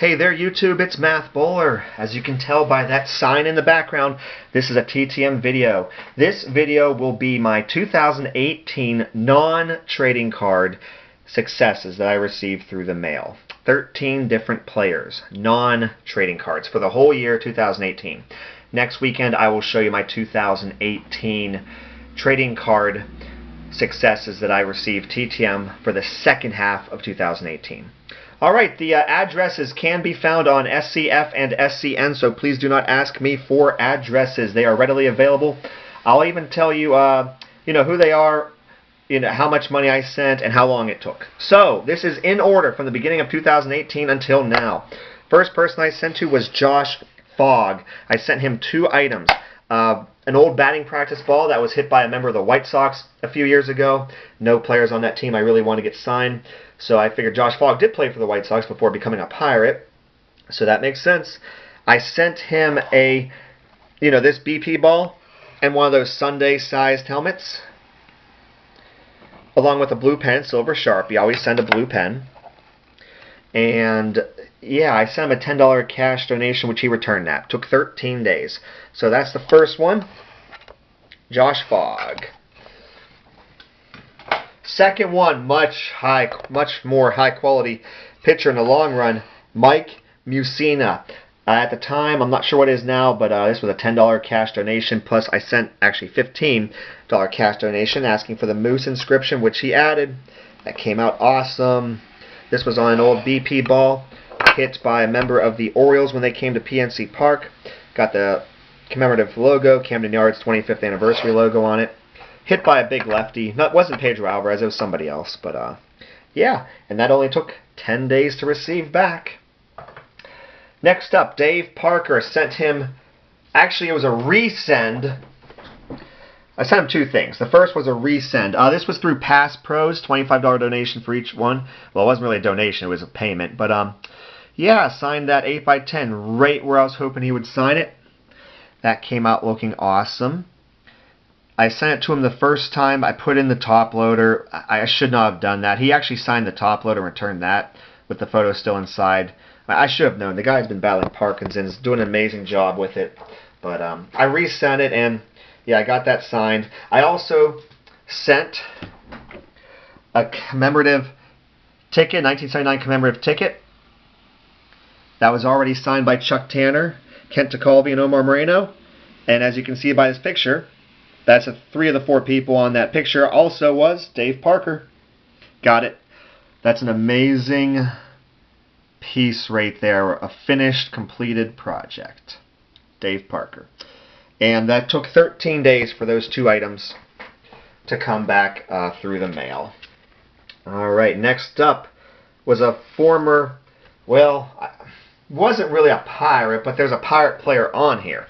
Hey there YouTube, it's Math Bowler. As you can tell by that sign in the background, this is a TTM video. This video will be my 2018 non-trading card successes that I received through the mail. 13 different players, non-trading cards for the whole year 2018. Next weekend I will show you my 2018 trading card successes that I received TTM for the second half of 2018. Alright, the addresses can be found on SCF and SCN, so please do not ask me for addresses. They are readily available. I'll even tell you, who they are, how much money I sent, and how long it took. So, this is in order from the beginning of 2018 until now. First person I sent to was Josh Fogg. I sent him 2 items. An old batting practice ball that was hit by a member of the White Sox a few years ago. No players on that team I really want to get signed. So I figured Josh Fogg did play for the White Sox before becoming a Pirate. So that makes sense. I sent him a, this BP ball and one of those Sunday-sized helmets, along with a blue pen, silver Sharpie. I always send a blue pen. And yeah, I sent him a $10 cash donation, which he returned that. Took 13 days. So that's the first one. Josh Fogg. Second one, much more high quality pitcher in the long run, Mike Mussina. At the time, I'm not sure what it is now, but this was a $10 cash donation, plus I sent actually $15 cash donation asking for the Moose inscription, which he added. That came out awesome. This was on an old BP ball hit by a member of the Orioles when they came to PNC Park. Got the commemorative logo, Camden Yards 25th anniversary logo on it. Hit by a big lefty. It wasn't Pedro Alvarez, it was somebody else. But yeah, and that only took 10 days to receive back. Next up, Dave Parker sent him, actually it was a resend. I sent him 2 things. The first was a resend. This was through Pass Pros, $25 donation for each one. Well, it wasn't really a donation, it was a payment. But yeah, signed that 8x10 right where I was hoping he would sign it. That came out looking awesome. I sent it to him the first time. I put in the top loader. I should not have done that. He actually signed the top loader and returned that with the photo still inside. I should have known. The guy's been battling Parkinson's, doing an amazing job with it. But I resent it, and yeah, I got that signed. I also sent a commemorative ticket, 1979 commemorative ticket. That was already signed by Chuck Tanner, Kent DeColby, and Omar Moreno. And as you can see by this picture, that's 3 of the 4 people on that picture also was Dave Parker. Got it. That's an amazing piece right there. A finished, completed project. Dave Parker. And that took 13 days for those 2 items to come back through the mail. Alright, next up was a former, well, wasn't really a Pirate, but there's a Pirate player on here.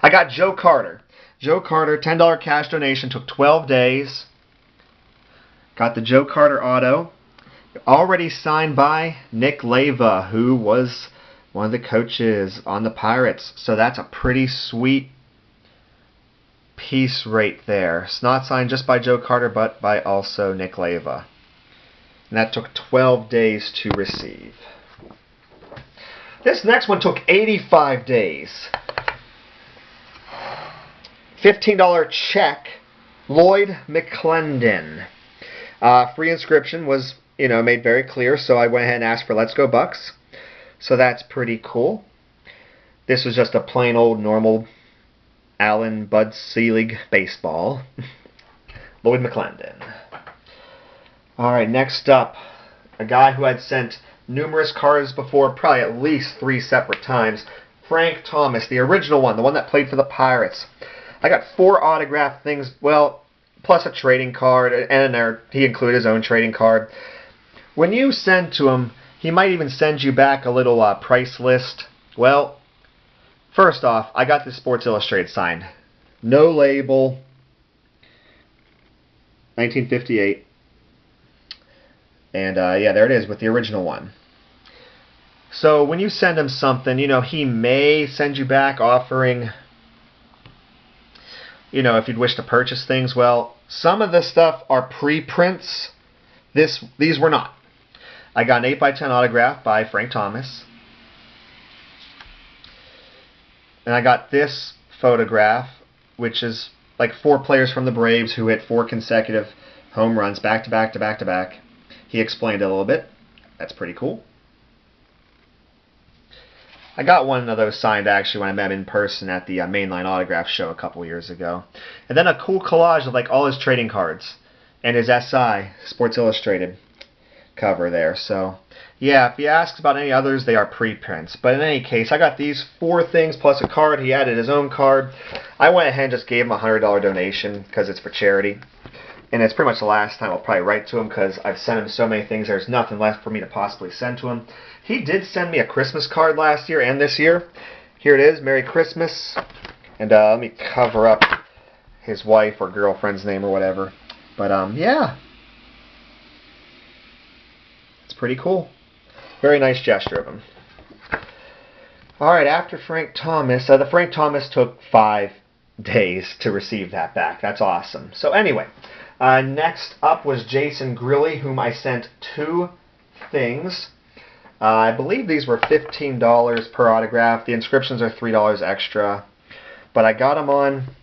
I got Joe Carter. Joe Carter, $10 cash donation, took 12 days. Got the Joe Carter auto. Already signed by Nick Leyva, who was one of the coaches on the Pirates. So that's a pretty sweet piece right there. It's not signed just by Joe Carter, but by also Nick Leyva. And that took 12 days to receive. This next one took 85 days. $15 check, Lloyd McClendon. Free inscription was, made very clear, so I went ahead and asked for Let's Go Bucks. So that's pretty cool. This was just a plain old normal Allen Bud Selig baseball. Lloyd McClendon. Alright, next up, a guy who had sent numerous cards before, probably at least 3 separate times. Frank Thomas, the original one, the one that played for the Pirates. I got 4 autographed things, well, plus a trading card, and he included his own trading card. When you send to him, he might even send you back a little price list. Well, first off, I got this Sports Illustrated signed. No label. 1958. And yeah, there it is with the original one. So when you send him something, he may send you back offering, if you'd wish to purchase things. Well, some of the stuff are pre-prints. These were not. I got an 8x10 autograph by Frank Thomas. And I got this photograph, which is like 4 players from the Braves who hit 4 consecutive home runs back to back to back to back. He explained it a little bit. That's pretty cool. I got one of those signed actually when I met him in person at the Mainline Autograph Show a couple years ago. And then a cool collage of like all his trading cards and his SI, Sports Illustrated cover there. So yeah, if he asks about any others, they are preprints. But in any case, I got these 4 things plus a card. He added his own card. I went ahead and just gave him a $100 donation because it's for charity. And it's pretty much the last time I'll probably write to him because I've sent him so many things. There's nothing left for me to possibly send to him. He did send me a Christmas card last year and this year. Here it is. Merry Christmas. And let me cover up his wife or girlfriend's name or whatever. But yeah. It's pretty cool. Very nice gesture of him. Alright, after Frank Thomas. The Frank Thomas took 5 days to receive that back. That's awesome. So anyway. Next up was Jason Grilli, whom I sent 2 things. I believe these were $15 per autograph. The inscriptions are $3 extra. But I got them on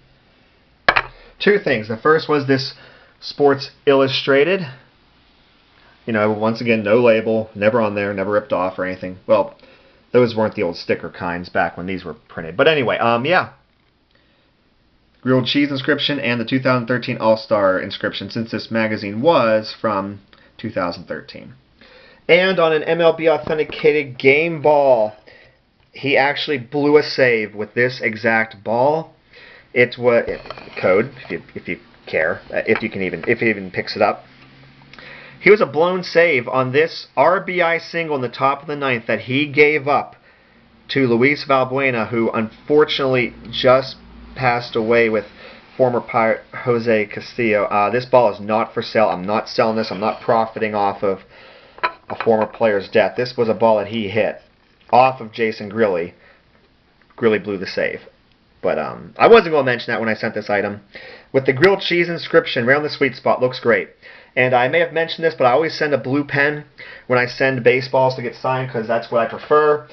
2 things. The first was this Sports Illustrated. You know, once again, no label, never on there, never ripped off or anything. Well, those weren't the old sticker kinds back when these were printed. But anyway, yeah. Grilled cheese inscription and the 2013 All-Star inscription, since this magazine was from 2013. And on an MLB authenticated game ball, he actually blew a save with this exact ball. It's what code, if you care, if he even picks it up. He was a blown save on this RBI single in the top of the 9th that he gave up to Luis Valbuena, who unfortunately just passed away with former Pirate Jose Castillo. This ball is not for sale. I'm not selling this. I'm not profiting off of a former player's death. This was a ball that he hit off of Jason Grilli. Grilli blew the save. But I wasn't going to mention that when I sent this item. With the grilled cheese inscription around the sweet spot, looks great. And I may have mentioned this, but I always send a blue pen when I send baseballs to get signed because that's what I prefer.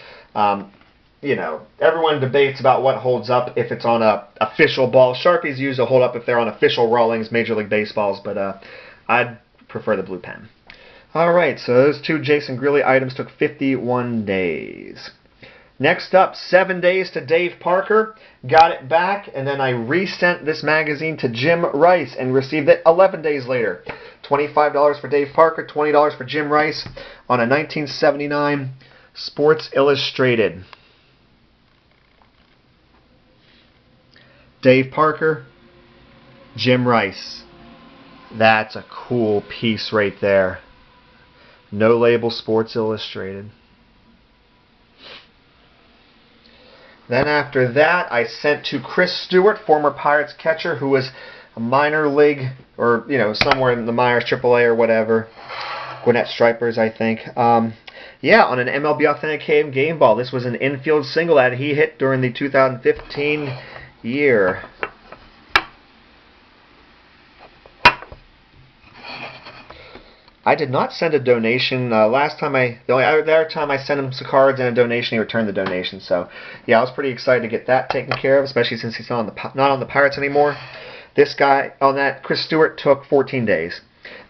You know, everyone debates about what holds up if it's on a official ball. Sharpies usually hold up if they're on official Rawlings Major League Baseballs, but I'd prefer the blue pen. Alright, so those 2 Jason Grilli items took 51 days. Next up, 7 days to Dave Parker. Got it back, and then I resent this magazine to Jim Rice and received it 11 days later. $25 for Dave Parker, $20 for Jim Rice on a 1979 Sports Illustrated. Dave Parker, Jim Rice. That's a cool piece right there. No label, Sports Illustrated. Then after that, I sent to Chris Stewart, former Pirates catcher, who was a minor league, or, you know, somewhere in the minors, AAA or whatever. Gwinnett Stripers, I think. Yeah, on an MLB authenticated game ball. This was an infield single that he hit during the 2015 year. I did not send a donation. The other time I sent him some cards and a donation, he returned the donation. So, yeah, I was pretty excited to get that taken care of, especially since he's not on the Pirates anymore. This guy on that, Chris Stewart, took 14 days.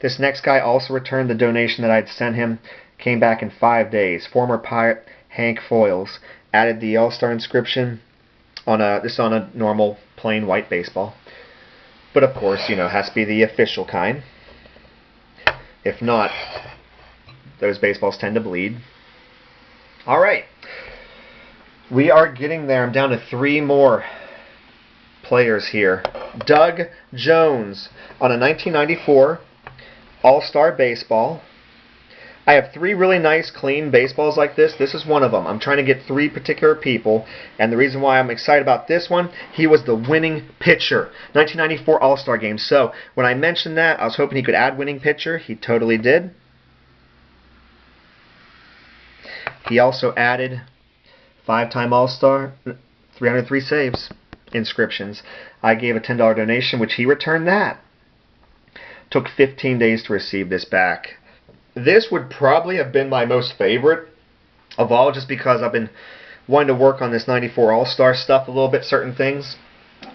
This next guy also returned the donation that I'd sent him. Came back in 5 days. Former Pirate Hank Foyles added the All-Star inscription on a normal plain white baseball. But of course, you know, it has to be the official kind. If not, those baseballs tend to bleed. Alright. We are getting there. I'm down to 3 more players here. Doug Jones on a 1994 All-Star Baseball. I have 3 really nice, clean baseballs like this. This is one of them. I'm trying to get 3 particular people, and the reason why I'm excited about this one, he was the winning pitcher. 1994 All-Star Game. So, when I mentioned that, I was hoping he could add winning pitcher. He totally did. He also added 5-time All-Star, 303 saves, inscriptions. I gave a $10 donation, which he returned that. Took 15 days to receive this back. This would probably have been my most favorite of all, just because I've been wanting to work on this 94 All-Star stuff a little bit, certain things.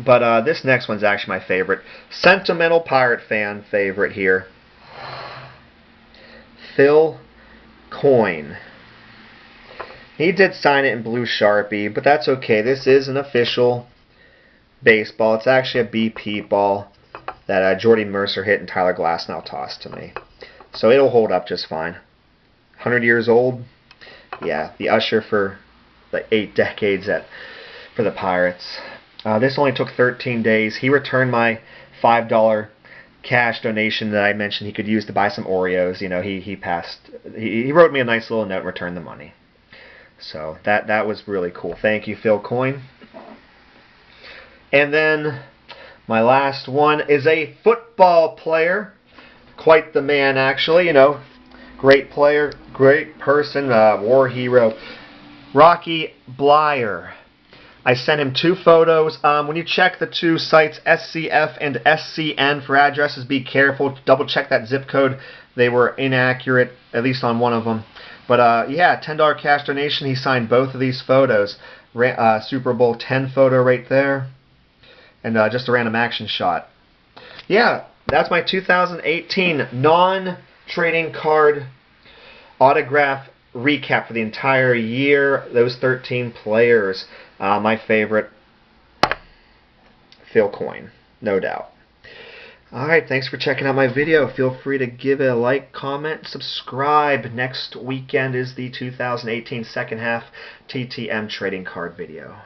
But this next one's actually my favorite. Sentimental Pirate fan favorite here. Phil Coyne. He did sign it in blue Sharpie, but that's okay. This is an official baseball. It's actually a BP ball that Jordy Mercer hit and Tyler Glasnow tossed to me. So it'll hold up just fine. 100 years old. Yeah, the usher for the 8 decades for the Pirates. This only took 13 days. He returned my $5 cash donation that I mentioned he could use to buy some Oreos. You know, he wrote me a nice little note and returned the money. So that was really cool. Thank you, Phil Coyne. And then my last one is a football player. Quite the man, actually. You know, great player, great person, war hero. Rocky Blyer. I sent him 2 photos. When you check the 2 sites, SCF and SCN, for addresses, be careful. Double check that zip code. They were inaccurate, at least on one of them. But yeah, $10 cash donation. He signed both of these photos. Super Bowl 10 photo right there. And just a random action shot. Yeah, that's my 2018 non-trading card autograph recap for the entire year. Those 13 players. My favorite, Phil Coyne, no doubt. Alright, thanks for checking out my video. Feel free to give it a like, comment, subscribe. Next weekend is the 2018 second half TTM trading card video.